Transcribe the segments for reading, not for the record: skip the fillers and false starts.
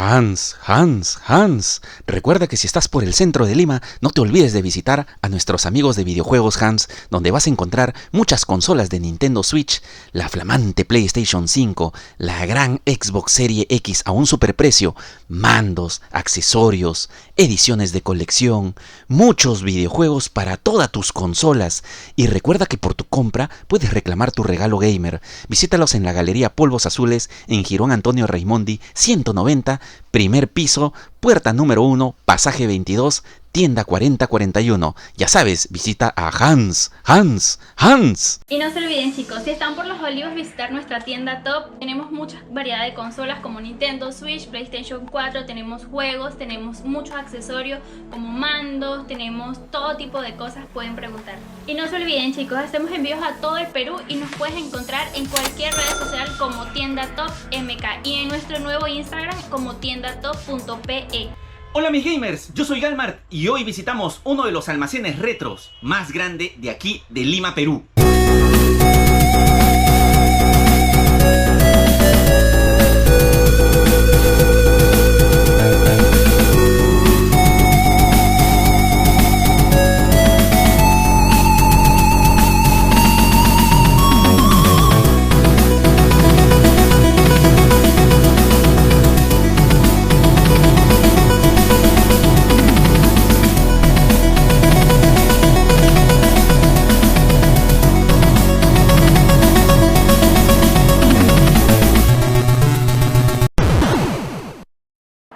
Hans, recuerda que si estás por el centro de Lima, no te olvides de visitar a nuestros amigos de Videojuegos Hans, donde vas a encontrar muchas consolas de Nintendo Switch, la flamante PlayStation 5, la gran Xbox Serie X a un superprecio, mandos, accesorios, ediciones de colección, muchos videojuegos para todas tus consolas. Y recuerda que por tu compra puedes reclamar tu regalo gamer. Visítalos en la Galería Polvos Azules en Jirón Antonio Raimondi 190, primer piso, puerta número 1, pasaje 22, tienda 4041. Ya sabes, visita a Hans. Y no se olviden, chicos, si están por Los Olivos, visitar nuestra tienda Top. Tenemos mucha variedad de consolas como Nintendo Switch, PlayStation 4, tenemos juegos, tenemos muchos accesorios como mandos, tenemos todo tipo de cosas, pueden preguntar. Y no se olviden, chicos, hacemos envíos a todo el Perú y nos puedes encontrar en cualquier red social como Tienda Top MK y en nuestro nuevo Instagram como tiendatop.pe. Hola mis gamers, yo soy Galmart y hoy visitamos uno de los almacenes retros más grande de aquí de Lima, Perú.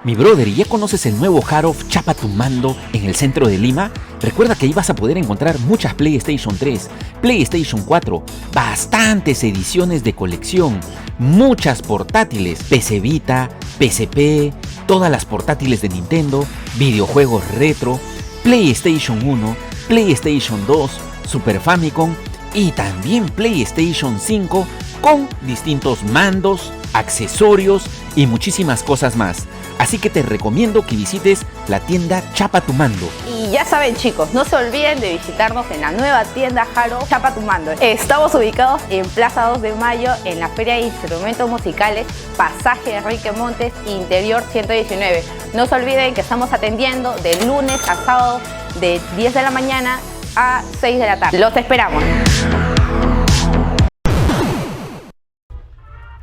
Mi brother, ¿y ya conoces el nuevo Harov Chapa tu Mando en el centro de Lima? Recuerda que ahí vas a poder encontrar muchas PlayStation 3, PlayStation 4, bastantes ediciones de colección, muchas portátiles, PC Vita, PSP, todas las portátiles de Nintendo, videojuegos retro, PlayStation 1, PlayStation 2, Super Famicom y también PlayStation 5 con distintos mandos, accesorios y muchísimas cosas más. Así que te recomiendo que visites la tienda Chapa tu Mando. Y ya saben, chicos, no se olviden de visitarnos en la nueva tienda Harov Chapa tu Mando. Estamos ubicados en Plaza 2 de Mayo, en la Feria de Instrumentos Musicales, pasaje Enrique Montes, interior 119. No se olviden que estamos atendiendo de lunes a sábado de 10 de la mañana a 6 de la tarde. Los esperamos.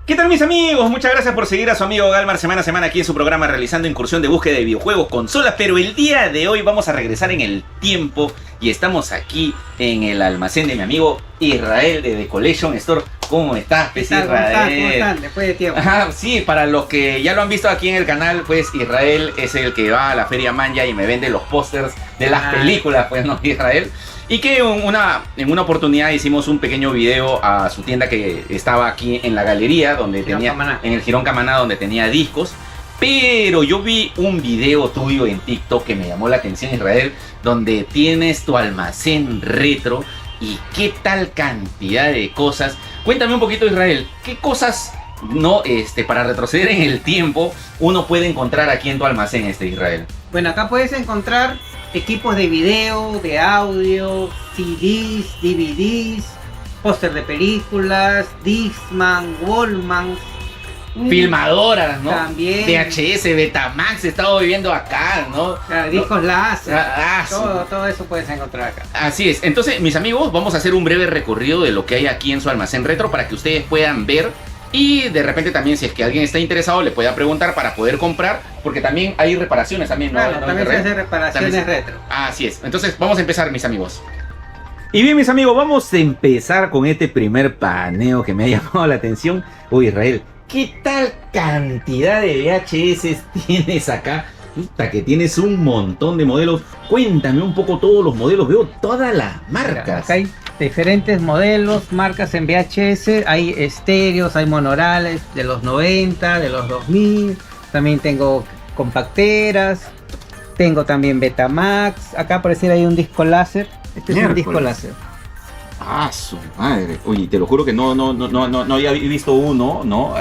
¿Qué tal mis amigos? Muchas gracias por seguir a su amigo Galmar semana a semana aquí en su programa realizando incursión de búsqueda de videojuegos, consolas. Pero el día de hoy vamos a regresar en el tiempo y estamos aquí en el almacén de mi amigo Israel de The Collection Store. ¿Cómo estás, pues, Israel? ¿Cómo están? Después de tiempo. Ajá, sí, para los que ya lo han visto aquí en el canal, pues Israel es el que va a la Feria Manja y me vende los pósters de las películas, pues, ¿no? Israel. Y que en una oportunidad hicimos un pequeño video a su tienda que estaba aquí en la galería, donde en el Jirón Camaná, donde tenía discos. Pero yo vi un video tuyo en TikTok que me llamó la atención, Israel, donde tienes tu almacén retro y qué tal cantidad de cosas. Cuéntame un poquito, Israel, ¿qué cosas para retroceder en el tiempo uno puede encontrar aquí en tu almacén, Israel? Bueno, acá puedes encontrar equipos de video, de audio, CDs, DVDs, póster de películas, Discman, Wallman, filmadoras, ¿no? También VHS, Betamax, he estado viviendo acá, ¿no? Discos láser, sí. todo eso puedes encontrar acá. Así es. Entonces, mis amigos, vamos a hacer un breve recorrido de lo que hay aquí en su almacén retro para que ustedes puedan ver. Y de repente también, si es que alguien está interesado, le pueda preguntar para poder comprar, porque también hay reparaciones también, ¿no? Claro, también se hacen reparaciones retro. Así es. Entonces vamos a empezar, mis amigos. Y bien, mis amigos, vamos a empezar con este primer paneo que me ha llamado la atención. Uy, Israel, ¿qué tal cantidad de VHS tienes acá? Puta, que tienes un montón de modelos. Cuéntame un poco todos los modelos. Veo todas las marcas. Acá hay diferentes modelos, marcas en VHS. Hay estéreos, hay monorales de los 90, de los 2000. También tengo compacteras. Tengo también Betamax. Acá pareciera hay un disco láser. Este es un disco láser. Ah, su madre. Oye, te lo juro que no había visto uno, ¿no?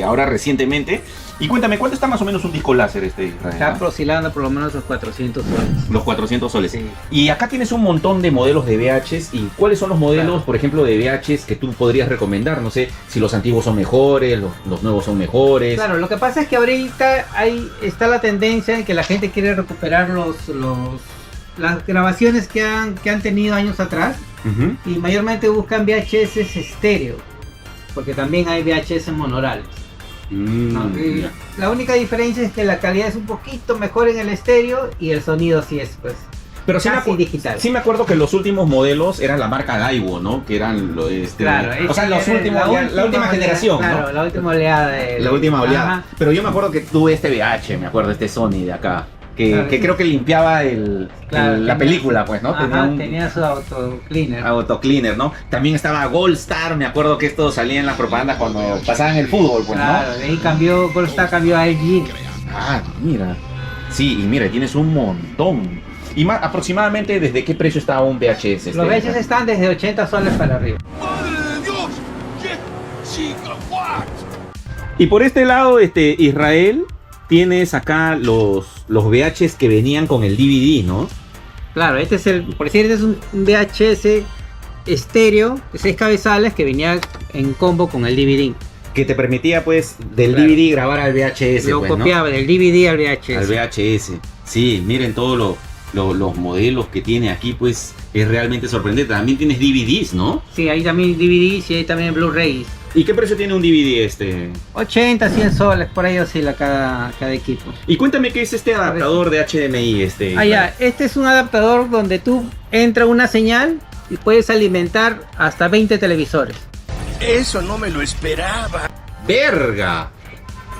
Ahora recientemente. Y cuéntame, ¿cuánto está más o menos un disco láser Está oscilando por lo menos los 400 soles. Los 400 soles. Sí. Y acá tienes un montón de modelos de VHs. ¿Y cuáles son los modelos, por ejemplo, de VHs que tú podrías recomendar? No sé si los antiguos son mejores, los nuevos son mejores. Claro, lo que pasa es que ahorita está la tendencia en que la gente quiere recuperar las grabaciones que han tenido años atrás. Uh-huh. Y mayormente buscan VHS estéreo, porque también hay VHS monorales. ¿No? Y la única diferencia es que la calidad es un poquito mejor en el estéreo y el sonido sí es pues pero sí casi digital. Sí me acuerdo que los últimos modelos eran la marca Daiwo, ¿no? Que eran Claro, o sea, los últimos, la última generación, claro, ¿no? la última oleada. La última oleada. Ajá. Pero yo me acuerdo que tuve este VH, me acuerdo, Sony de acá. Que creo que limpiaba la película, pues, ¿no? Ajá, tenía su autocleaner. Autocleaner, ¿no? También estaba Gold Star, me acuerdo que esto salía en las propagandas cuando pasaban el fútbol, pues, claro, ¿no? De ahí cambió, Gold Star cambió a LG. Ah, mira. Sí, y mira, tienes un montón. ¿Y más aproximadamente desde qué precio está un VHS? Los VHS están desde 80 soles para arriba. ¡Madre de Dios! ¡Qué chica! ¿What? Y por este lado, Israel, tienes acá los VHs que venían con el DVD, ¿no? Claro, por decir, este es un VHS estéreo de 6 cabezales que venía en combo con el DVD. Que te permitía, pues, del Claro. DVD grabar al VHS. Lo pues, copiaba del DVD al VHS. ¿no? Al VHS. Sí, miren todos los modelos que tiene aquí, pues, es realmente sorprendente. También tienes DVDs, ¿no? Sí, hay también DVDs y hay también Blu-rays. ¿Y qué precio tiene un DVD 80, 100 soles, por ahí oscila cada equipo. Y cuéntame qué es este adaptador de HDMI, Este es un adaptador donde tú entra una señal y puedes alimentar hasta 20 televisores. Eso no me lo esperaba. ¡Verga!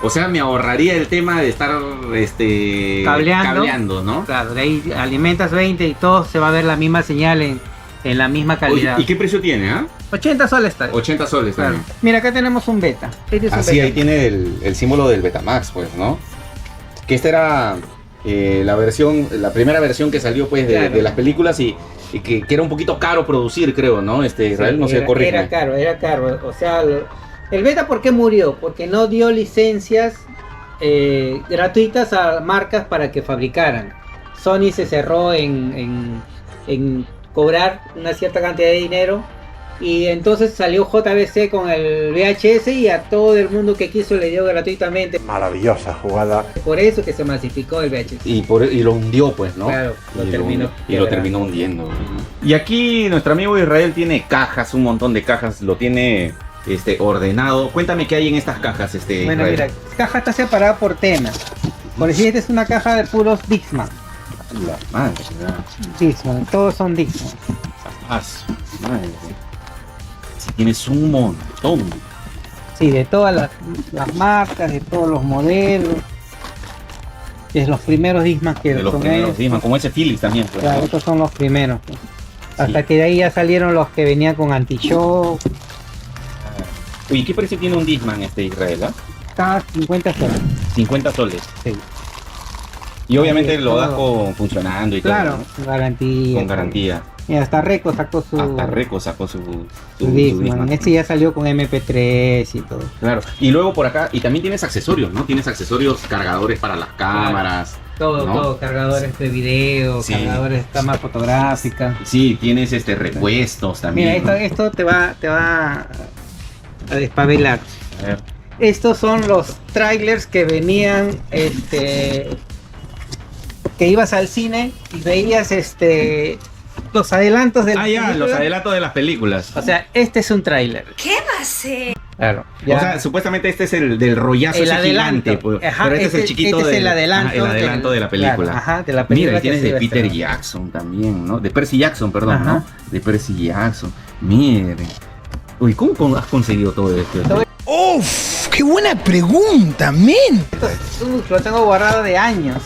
O sea, me ahorraría el tema de estar cableando, ¿no? Claro, de ahí alimentas 20 y todo se va a ver la misma señal en la misma calidad. Oye, ¿y qué precio tiene, 80 soles está. 80 soles Claro. también. Mira, acá tenemos un beta. Este es un Así, beta. ahí tiene el símbolo del Betamax, pues, ¿no? Que esta era la primera versión que salió, pues, Claro. de las películas y que era un poquito caro producir, creo, ¿no? Israel, no se corrige. Era caro. O sea, el beta, ¿por qué murió? Porque no dio licencias gratuitas a marcas para que fabricaran. Sony se cerró en cobrar una cierta cantidad de dinero y entonces salió JVC con el VHS y a todo el mundo que quiso le dio gratuitamente. Maravillosa jugada. Por eso que se masificó el VHS. Y lo hundió, pues, ¿no? Claro, lo terminó. Y lo terminó hundiendo. Y aquí nuestro amigo Israel tiene cajas, un montón de cajas, lo tiene ordenado. Cuéntame qué hay en estas cajas, Bueno, Israel. mira, la caja está separada por temas. Por decir, esta es una caja de puros Dixman. La madre, Dixman, todos son Dixman. ah, su madre. Si tienes un montón. Sí, de todas las marcas, de todos los modelos. Es los primeros Dixman que De los son primeros estos. Disman, como ese Philips también. Pues, Claro, ¿no? estos son los primeros. Pues. Hasta Sí. que de ahí ya salieron los que venían con anti-shock. Oye, ¿qué precio tiene un Disman Israel? Cada 50 soles. 50 soles. Sí. Y obviamente Sí, lo das todo. funcionando y Claro, todo, ¿no? con garantía. Con garantía. Y hasta Reco sacó su, Hasta Reco sacó su Dixman. Discman. Este ya salió con MP3 y todo. Claro. Y luego por acá, y también tienes accesorios, ¿no? Tienes accesorios, cargadores para las cámaras. Todo, ¿no? todo, cargadores de video, Sí. cargadores de cámara fotográfica. Sí, tienes repuestos también. Mira, ¿no? esto te va a despabilar. A ver. Estos son los trailers que venían, que ibas al cine y veías los adelantos de la Ya, película. los adelantos de las películas. O sea, este es un trailer. ¿Qué va a ser? Claro. O sea, supuestamente este es el del rollazo el ese adelanto. gigante, pues, Ajá, pero este es el chiquito este es el adelanto. el adelanto de la película. Claro, ajá, de la película. Mira, y tienes que se de iba a Peter estrenar. Jackson también, ¿no? De Percy Jackson, perdón, Ajá. ¿no? De Percy Jackson. Miren. Uy, ¿cómo has conseguido todo esto? ¡Uf! ¡Qué buena pregunta, men! Lo tengo guardado de años.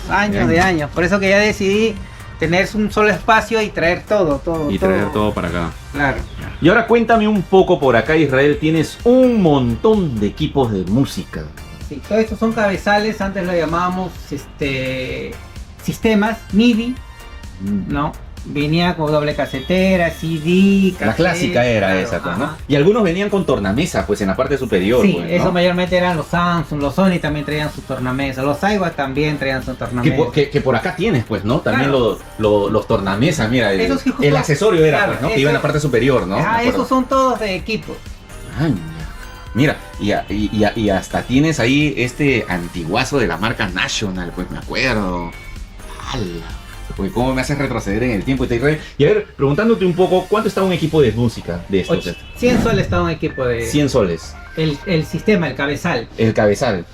Por eso que ya decidí tener un solo espacio y traer todo. Y traer todo para acá. Claro. Y ahora cuéntame un poco por acá, Israel. Tienes un montón de equipos de música. Sí, todos estos son cabezales, antes lo llamábamos sistemas MIDI, ¿no? Venía con doble casetera, CD, La clásica era claro, esa, pues, ¿no? ajá. Y algunos venían con tornamesa, pues, en la parte superior. Sí, pues, ¿no? eso mayormente eran los Samsung, los Sony también traían su tornamesa, los Aiwa también traían su tornamesa. Que por acá tienes, pues, ¿no? También Claro. los tornamesas, mira, Esos que justo- el accesorio era, claro, pues, ¿no? Que eso- iba en la parte superior, ¿no? Me acuerdo. Esos son todos de equipo. Ay, mira, y hasta tienes ahí este antiguazo de la marca National, pues me acuerdo. ¡Hala! Pues cómo me haces retroceder en el tiempo. Y a ver, preguntándote un poco, ¿cuánto está un equipo de música de estos? 100 soles está un equipo de... 100 soles. El sistema, el cabezal. El cabezal.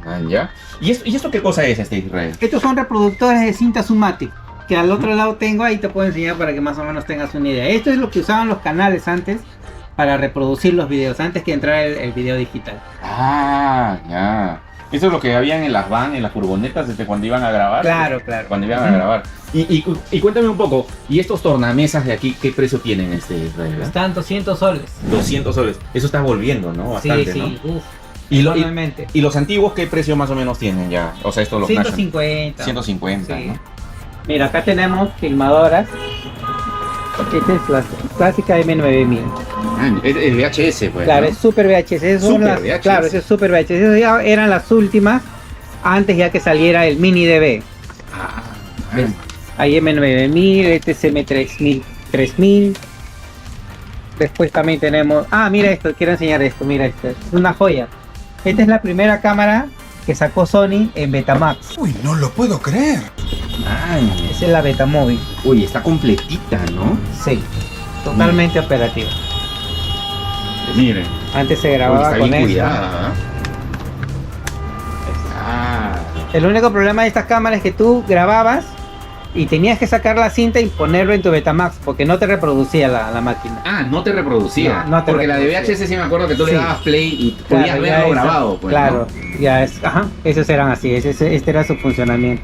Ah, ¿ya? ¿Y esto qué cosa es Israel? Estos son reproductores de cinta Sumatic, que al otro lado tengo, ahí te puedo enseñar para que más o menos tengas una idea. Esto es lo que usaban los canales antes para reproducir los videos, antes que entrara el video digital. Ah, ya. Eso es lo que habían en las van, en las furgonetas cuando iban a grabar. Claro, claro. Cuando iban a grabar. Y cuéntame un poco, ¿y estos tornamesas de aquí qué precio tienen Israel? Están 200 soles. 200 soles. Eso está volviendo, ¿no? Bastante, sí, ¿no? sí. Uf, Y normalmente. los antiguos qué precio más o menos tienen ya? O sea, estos los National. 150. 150, Sí. ¿no? Mira, acá tenemos filmadoras. Esta es la clásica M9000. Ah, es VHS, pues. Claro, ¿no? es Super VHS. Esas son Super las, VHS. Claro, ese es Super VHS. Esas ya eran las últimas antes ya que saliera el Mini DV. Ah, ¿Ves? Hay M9000, este es M3000. Después también tenemos... Ah, mira esto, quiero enseñar esto, mira esto. Es una joya. Esta es la primera cámara que sacó Sony en Betamax. Uy, no lo puedo creer. ay, Esa es la Betamóvil. uy, está completita, ¿no? Sí, totalmente operativa. Miren. Antes se Uy, grababa está con bien eso. cuidada, ¿ah? El único problema de estas cámaras es que tú grababas y tenías que sacar la cinta y ponerlo en tu Betamax porque no te reproducía la máquina. Ah, no te reproducía. No te porque reproducía. la de VHS sí me acuerdo que tú Sí. le dabas play y podías Claro, ya verlo esa- grabado, pues. claro, ¿no? ya es, ajá, esos eran así, este era su funcionamiento.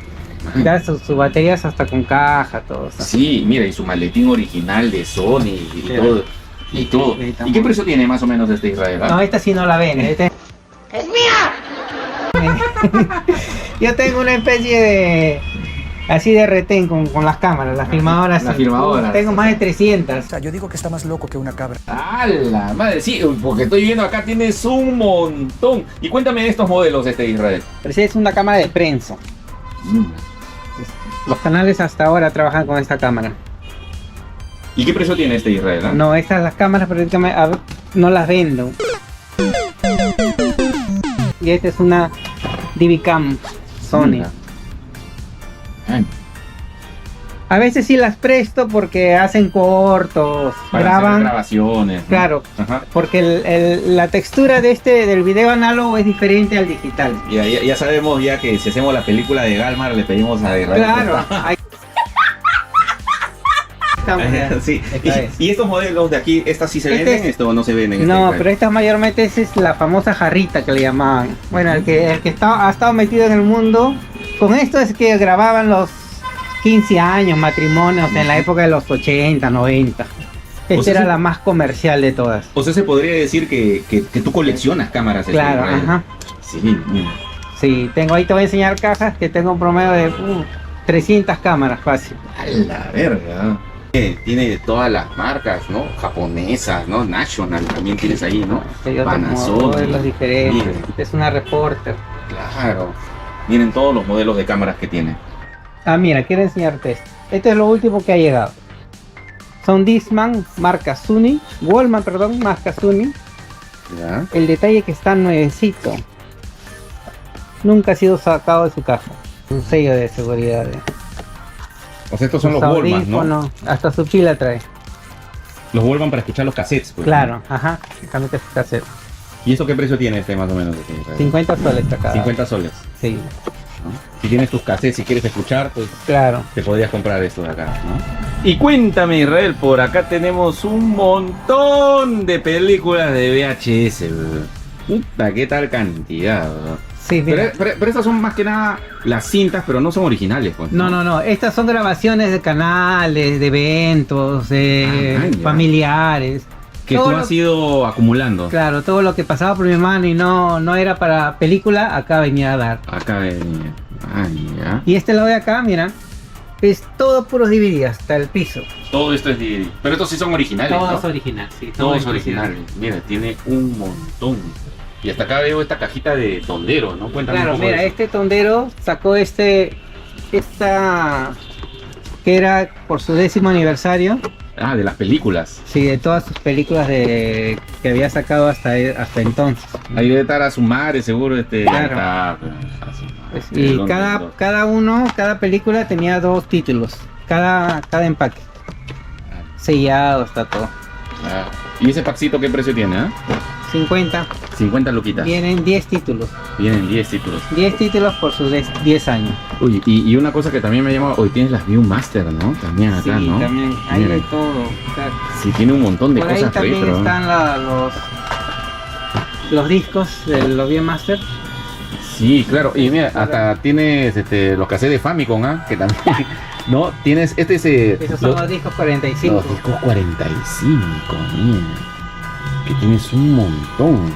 Ya sus baterías hasta con caja, todo. Sí, mira, y su maletín original de Sony y Sí. todo. Y todo. Sí, ¿Y qué precio tiene más o menos este Israel? No, esta sí no la ven. ¡Es mía! Yo tengo una especie de... Así de retén con las cámaras, las filmadoras. Las sí. filmadoras. Tengo más de 300. Yo digo que está más loco que una cabra. ¡A la madre! Sí, porque estoy viendo acá tienes un montón. Y cuéntame de estos modelos Israel. Pero esa es una cámara de prensa. Los canales hasta ahora trabajan con esta cámara. ¿Y qué precio tiene Israel? No, estas las cámaras prácticamente no las vendo. Y esta es una DV-Cam Sony. Mira. Ay, A veces sí las presto porque hacen cortos, para hacer graban. grabaciones. ¿no? Claro, Ajá. porque la textura del video análogo es diferente al digital. Ya sabemos ya que si hacemos la película de Galmar le pedimos a Israel. Claro. ahí- Estamos ya. Sí. Esta es. Y estos modelos de aquí, ¿estas sí se Este venden? es- ¿Esto no se venden? No, Israel? pero esta mayormente esa es la famosa jarrita que le llamaban. Bueno, el que ha estado metido en el mundo. Con esto es que grababan los 15 años, matrimonios en la época de los 80, 90. Esta O sea, era sí. la más comercial de todas. O sea, se podría decir que tú coleccionas cámaras. Claro, Israel. ajá. Sí. mm. Sí, ahí te voy a enseñar cajas que tengo un promedio de 300 cámaras fácil. A la verga. Tiene todas las marcas, ¿no? Japonesas, ¿no? National también tienes ahí, ¿no? Hay otros Panasonic. modelos diferentes. Miren, Es una Reporter. claro. Miren todos los modelos de cámaras que tiene. Ah, mira, quiero enseñarte esto. Este es lo último que ha llegado. Son Discman, marca Sony. Wallman, perdón, marca Sony. ¿Ya? El detalle que está nuevecito. Nunca ha sido sacado de su caja. Un sello de seguridad. O sea, estos son Sus los Wallman, ¿no? audífonos, hasta su pila trae. Los Wallman para escuchar los cassettes, pues. Claro, ajá. Cámbiate su cassette. ¿Y eso qué precio tiene este más o menos? 50 soles acá. 50 soles. Sí, ¿no? Si tienes tus cassettes, si quieres escuchar, pues claro. te podrías comprar esto de acá, ¿no? Y cuéntame, Israel, por acá tenemos un montón de películas de VHS, bro. Puta, qué tal cantidad, bro. Sí, mira. Pero estas son más que nada las cintas, pero no son originales, pues. No. Estas son grabaciones de canales, de eventos, ya. familiares. Que Todo tú lo- has ido acumulando. Claro, todo lo que pasaba por mi mano y no era para película, acá venía a dar. Acá venía. Ah, ya. Y este lado de acá, mira, Es todo puros DVD hasta el piso. Todo esto es DVD. Pero estos sí son originales, Todo ¿no? es original, sí. Todos es originales. Mira, tiene un montón. Y hasta acá veo esta cajita de tondero, ¿no? Cuéntame un Claro, poco mira, de eso. este tondero sacó esta que era por su 10º aniversario. Ah, de las películas. Sí, de todas sus películas que había sacado hasta entonces. Ahí debe estar a su madre, seguro. Claro. A su madre. Pues, y ¿Dónde? cada película tenía 2 títulos. Cada empaque. Sellado, está todo. Ah, ¿y ese packcito qué precio tiene? 50. 50 luquitas. Vienen 10 títulos. Vienen 10 títulos. 10 títulos por sus 10 años. Uy, y una cosa que también me llama, hoy tienes las Viewmaster, ¿no? También acá, Sí, ¿no? también hay Mira, de todo. O sea, sí, tiene un montón de por ahí cosas también retro. están los discos de los Viewmaster. Sí, claro. Y mira, hasta tienes los cassettes de Famicom, ¿ah? Que también, ¿no? Tienes, Esos son los discos 45. Los discos 45, mira. Que tienes un montón.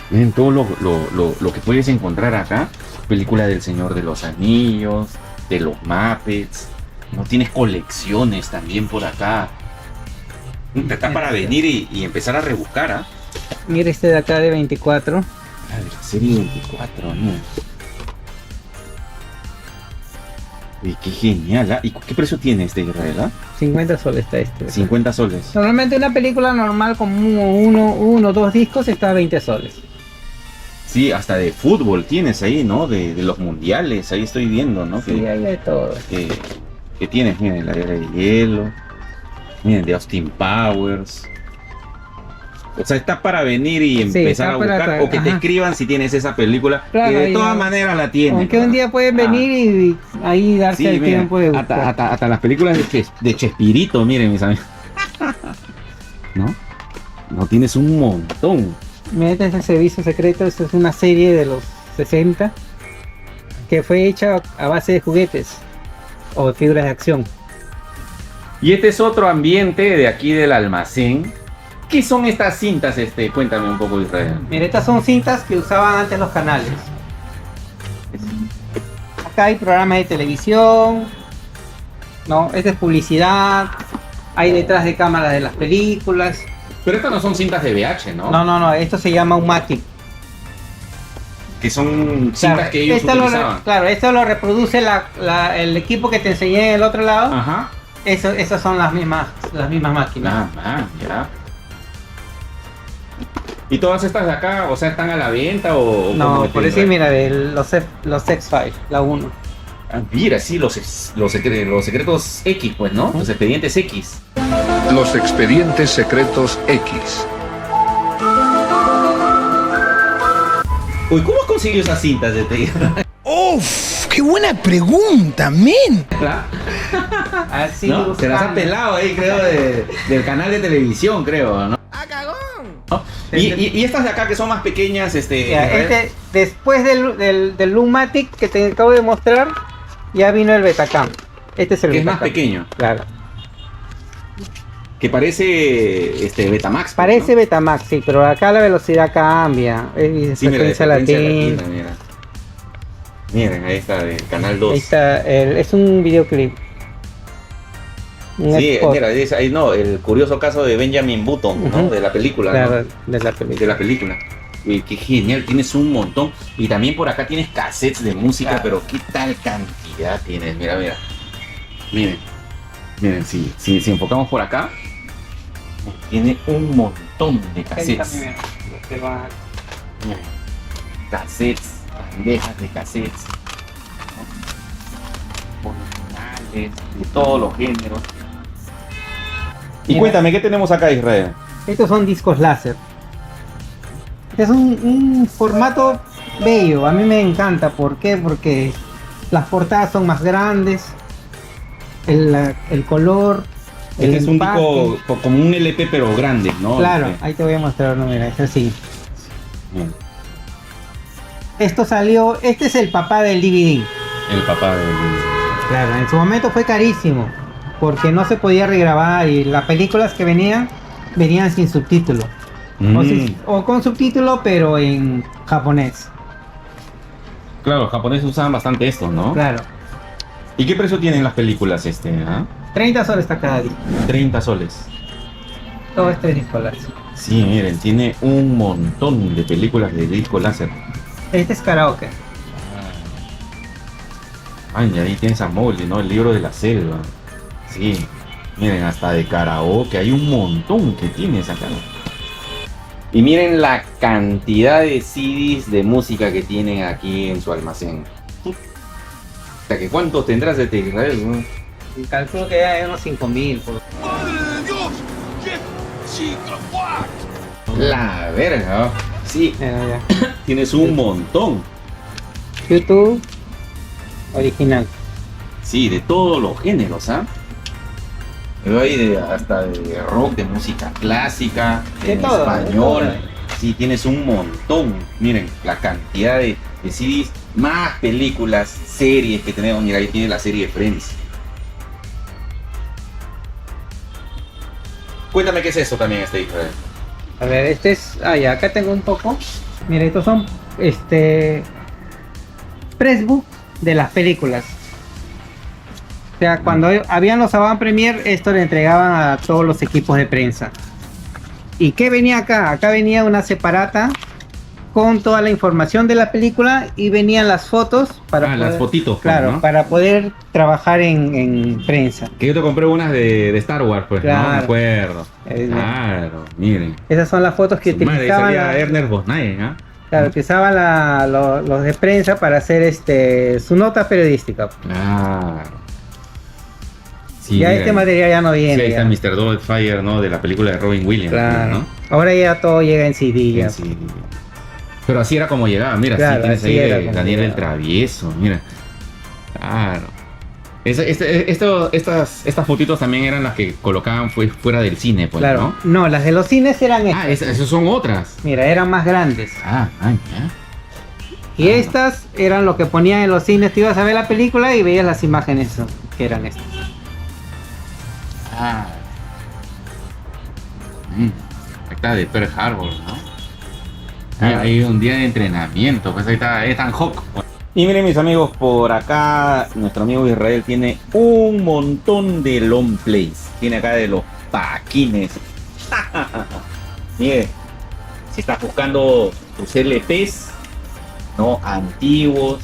Miren todo lo que puedes encontrar acá. Película del Señor de los Anillos, de los Muppets. No tienes colecciones también por acá. Está para venir y empezar a rebuscar, ¿ah? Mira este de acá de 24. Ah, de la serie 24, ¿no? Uy, qué genial, ¿ah? ¿Y qué precio tiene este, Israel, ah? 50 soles está este. 50 soles. Normalmente una película normal con uno o 2 discos está a 20 soles. Sí, hasta de fútbol tienes ahí, ¿no? De los mundiales, ahí estoy viendo, ¿no? Sí, hay de todo. Que tienes, miren, la Era de Hielo, miren, de Austin Powers. O sea, está para venir y empezar está a para buscar, traer, o que te ajá. escriban si tienes esa película, Claro, que de ya. todas maneras la tienes. Aunque un día pueden venir y ahí darse Sí, el mira, tiempo de buscar. hasta las películas de Chespirito, miren, mis amigos. ¿No? No tienes un montón. Mira, este es el Servicio Secreto. Esta es una serie de los 60 que fue hecha a base de juguetes o figuras de acción. Y este es otro ambiente de aquí del almacén. ¿Qué son estas cintas? Cuéntame un poco, Israel. Mira, estas son cintas que usaban antes los canales. Acá hay programas de televisión, ¿no? Esta es publicidad, hay detrás de cámaras de las películas. Pero estas no son cintas de VH, ¿no? No, esto se llama un Matic. Que son cintas Claro, que ellos utilizaban. claro, esto lo reproduce el equipo que te enseñé en el otro lado. Ajá. Esas son las mismas máquinas. Ya. ¿Y todas estas de acá, o sea, están a la venta o No, cómo por te- decir, mira, los X-Files, la 1. Ah, mira, sí, los secretos X, pues, ¿no? Los expedientes X. Los expedientes secretos X. Uy, ¿cómo has conseguido esas cintas de ¡Uf! ¡Qué buena pregunta, men! Así ¿No? Se las ha pelado ahí, creo, del canal de televisión, creo, ¿no? ¡Ah, cagón! Y estas de acá que son más pequeñas, Ya, después del Lumatic que te acabo de mostrar, ya vino el Betacam. Este es el que es más Betacam. pequeño, Claro. que parece Betamax. pues, Parece ¿no? Betamax, sí, pero acá la velocidad cambia. Es Sí, mira, de frecuencia frecuencia latina. latina, mira. Miren, ahí está, del canal 2. Ahí está, es un videoclip. Un Sí, spot, mira, ahí no, el curioso caso de Benjamin Button, ¿no? Ujú. De la película, claro, ¿no? de la película. De la película. Uy, qué genial, tienes un montón. Y también por acá tienes cassettes de música, Claro. pero qué tal cantidad tienes, mira. Miren, si enfocamos por acá, tiene un montón de Ahí cassettes. también, mira, te va- Miren, cassettes, bandejas de cassettes, ¿no? Originales, de todos los géneros. Y Mira. cuéntame, ¿qué tenemos acá, Israel? Estos son discos láser. Es un formato bello, a mí me encanta. ¿Por qué? Porque las portadas son más grandes, el color, el Este es un empaque. disco como un LP pero grande, ¿no? Claro, ahí te voy a mostrar, no, mira, es así. Bien. Esto salió, este es el papá del DVD. El papá de... Claro, en su momento fue carísimo, porque no se podía regrabar y las películas que venían sin subtítulo. O con subtítulo, pero en japonés. Claro, los japoneses usaban bastante esto, ¿no? Claro. ¿Y qué precio tienen las películas 30 soles está cada día. 30 soles. Todo este disco láser. Sí, miren, tiene un montón de películas de disco láser. Este es karaoke. Ay, y ahí tienes a Molly, ¿no? El libro de la selva. Sí, miren, hasta de karaoke. Hay un montón que tienes acá. Y miren la cantidad de CDs de música que tienen aquí en su almacén. O sea, que ¿cuántos tendrás de Israel, no? Calculo que ya hay unos 5000. La verga. Sí, Ya. tienes un montón. YouTube original. Sí, de todos los géneros, ¿ah? Pero hay hasta de rock, de música clásica, De en todo, español. de todo. Sí, tienes un montón. Miren, la cantidad de CDs, más películas, series que tenemos. Mira, ahí tiene la serie de Friends. Cuéntame qué es eso también, Israel. A ver, este es. Ya, acá tengo un poco. Mira, estos son pressbook de las películas. O sea, cuando habían los avant premier, esto le entregaban a todos los equipos de prensa. ¿Y qué venía acá? Acá venía una separata con toda la información de la película y venían las fotos para poder, las fotitos, pues, claro, ¿no? para poder trabajar en prensa. Que yo te compré unas de Star Wars, pues, Claro. ¿no? Me acuerdo. Eh, Claro, miren. Esas son las fotos que Su madre, utilizaban. salía Ernest Borgnine, ¿ah? Claro, que usaban los de prensa para hacer su nota periodística. Claro. Sí, Ya mira, este material ya no sí, viene. ahí ya. está Mr. Doubtfire, ¿no? De la película de Robin Williams. Claro. ¿no? Ahora ya todo llega en CD. Ya. Sí. Pero así era como llegaba, mira, Claro, sí tienes así ahí era de como Daniel el llegaba. Travieso, mira. Claro. Estas fotitos también eran las que colocaban fuera del cine, pues, Claro. ¿no? No, las de los cines eran estas. Ah, esas son otras. Mira, eran más grandes. Ah, ya. Y estas eran lo que ponían en los cines. Tú ibas a ver la película y veías las imágenes que eran estas. Ah. Ahí está de Pearl Harbor, ¿no? Hay un día de entrenamiento, pues ahí está Ethan Hawke. Y miren, mis amigos, por acá nuestro amigo Israel tiene un montón de long plays. Tiene acá de los paquines. Mire, si estás buscando tus LPs, ¿no? Antiguos,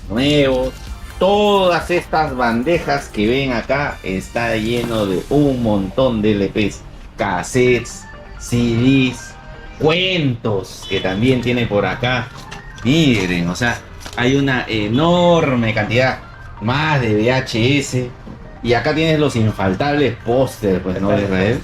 nuevos, todas estas bandejas que ven acá está lleno de un montón de LPs, cassettes, CDs, cuentos que también tiene por acá. Miren, o sea, hay una enorme cantidad más de VHS. Y acá tienes los infaltables pósters, pues, ¿no? De Israel,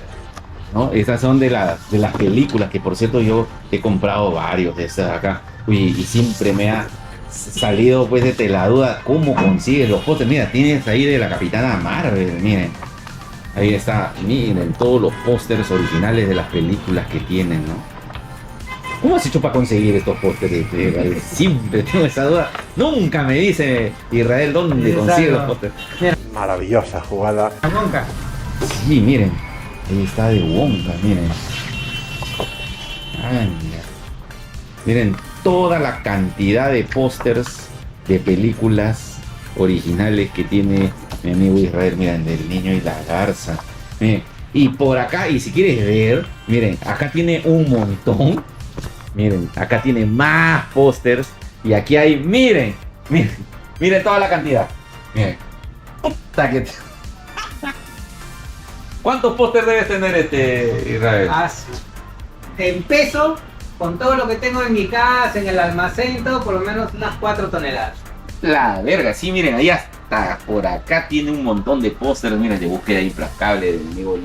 ¿no? Estas son de las películas, que por cierto yo he comprado varios de estas acá. Y siempre me ha salido pues de la duda cómo consigues los pósters. Mira, tienes ahí de la Capitana Marvel, miren. Ahí está, miren todos los pósters originales de las películas que tienen, ¿no? ¿Cómo has hecho para conseguir estos pósters de Israel? Siempre tengo esa duda. Nunca me dice Israel dónde consigue los pósters. Maravillosa jugada. La Wonka. Sí, miren. Ahí está de Wonka, miren. Anda. Miren toda la cantidad de pósters de películas originales que tiene mi amigo Israel. Miren, del Niño y la Garza. Miren. Y por acá, y si quieres ver, miren, acá tiene un montón. Miren, acá tiene más pósters. Y aquí hay, miren, miren toda la cantidad. Miren. Puta que ¿cuántos pósters debes tener Israel? En peso, con todo lo que tengo en mi casa, en el almacén, todo, por lo menos unas 4 toneladas. La verga, sí, miren, ahí hasta por acá tiene un montón de pósters, miren, de Búsqueda Implacable del amigo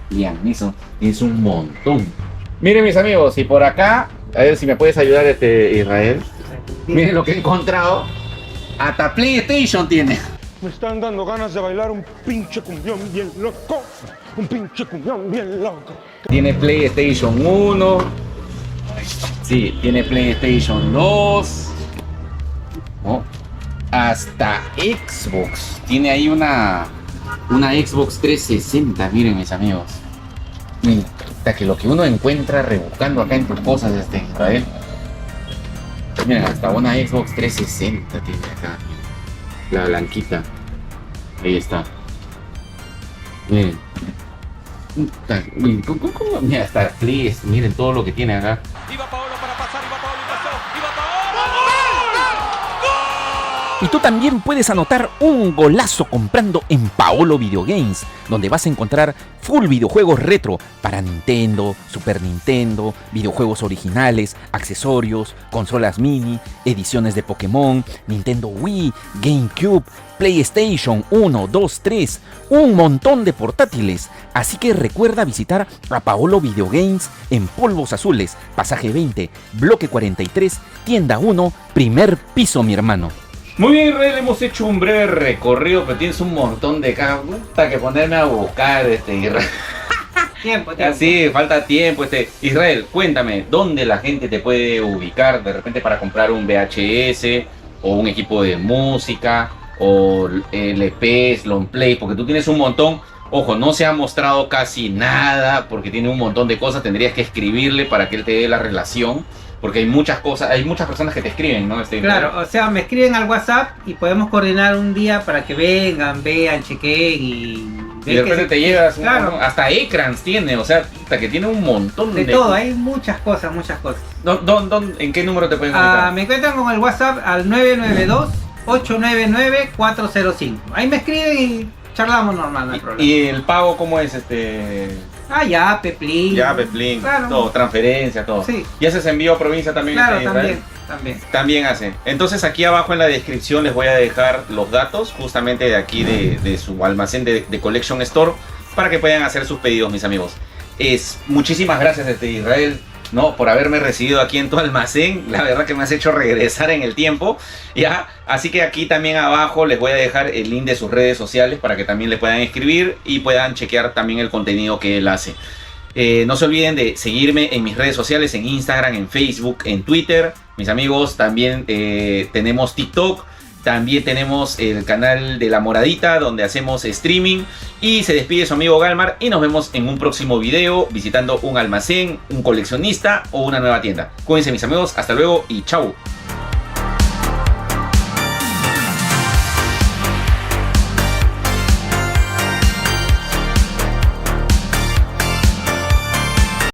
Liam Neeson. Es un montón. Miren, mis amigos, y por acá, a ver si me puedes ayudar Israel. Miren lo que he encontrado. Hasta PlayStation tiene. Me están dando ganas de bailar un pinche cumbión bien loco. Un pinche cumbión bien loco. Tiene PlayStation 1. Sí, tiene PlayStation 2. ¿No? Hasta Xbox. Tiene ahí una Xbox 360. Miren, mis amigos. Miren, hasta que lo que uno encuentra rebuscando acá en tus cosas, Israel. Miren, hasta una Xbox 360 tiene acá. La blanquita. Ahí está. Miren. Mira, hasta please, miren todo lo que tiene acá. Iba Paolo para pasar, iba Paolo y pasó. Iba Y tú también puedes anotar un golazo comprando en Paolo Video Games, donde vas a encontrar full videojuegos retro para Nintendo, Super Nintendo, videojuegos originales, accesorios, consolas mini, ediciones de Pokémon, Nintendo Wii, GameCube, PlayStation 1, 2, 3, un montón de portátiles. Así que recuerda visitar a Paolo Video Games en Polvos Azules, pasaje 20, bloque 43, tienda 1, primer piso, mi hermano. Muy bien, Israel, hemos hecho un breve recorrido, pero tienes un montón de puta que ponerme a buscar, Israel. Tiempo. Así, falta tiempo, Israel, cuéntame, ¿dónde la gente te puede ubicar de repente para comprar un VHS o un equipo de música o LPs, long play? Porque tú tienes un montón. Ojo, no se ha mostrado casi nada porque tiene un montón de cosas. Tendrías que escribirle para que él te dé la relación. Porque hay muchas cosas, hay muchas personas que te escriben, ¿no? Claro, o sea, me escriben al WhatsApp y podemos coordinar un día para que vengan, vean, chequeen y de repente te llevas, claro. Hasta ecrans tiene, o sea, hasta que tiene un montón de todo, hay muchas cosas. ¿En qué número te pueden comunicar? Me encuentran con el WhatsApp al 992-899-405. Ahí me escriben y charlamos normal, no hay problema. ¿Y el pago cómo es Ya, Peplin. Claro. Todo, transferencia, todo. Sí. ¿Y haces envío a provincia también? Claro, Israel? También hacen. Entonces aquí abajo en la descripción les voy a dejar los datos justamente de aquí de su almacén de Collection Store para que puedan hacer sus pedidos, mis amigos. Muchísimas gracias Israel, ¿no? Por haberme recibido aquí en tu almacén. La verdad que me has hecho regresar en el tiempo, ¿ya? Así que aquí también abajo les voy a dejar el link de sus redes sociales para que también le puedan escribir y puedan chequear también el contenido que él hace. No se olviden de seguirme en mis redes sociales, en Instagram, en Facebook, en Twitter. Mis amigos, también tenemos TikTok. También tenemos el canal de La Moradita, donde hacemos streaming. Y se despide su amigo Galmar y nos vemos en un próximo video visitando un almacén, un coleccionista o una nueva tienda. Cuídense, mis amigos, hasta luego y chau.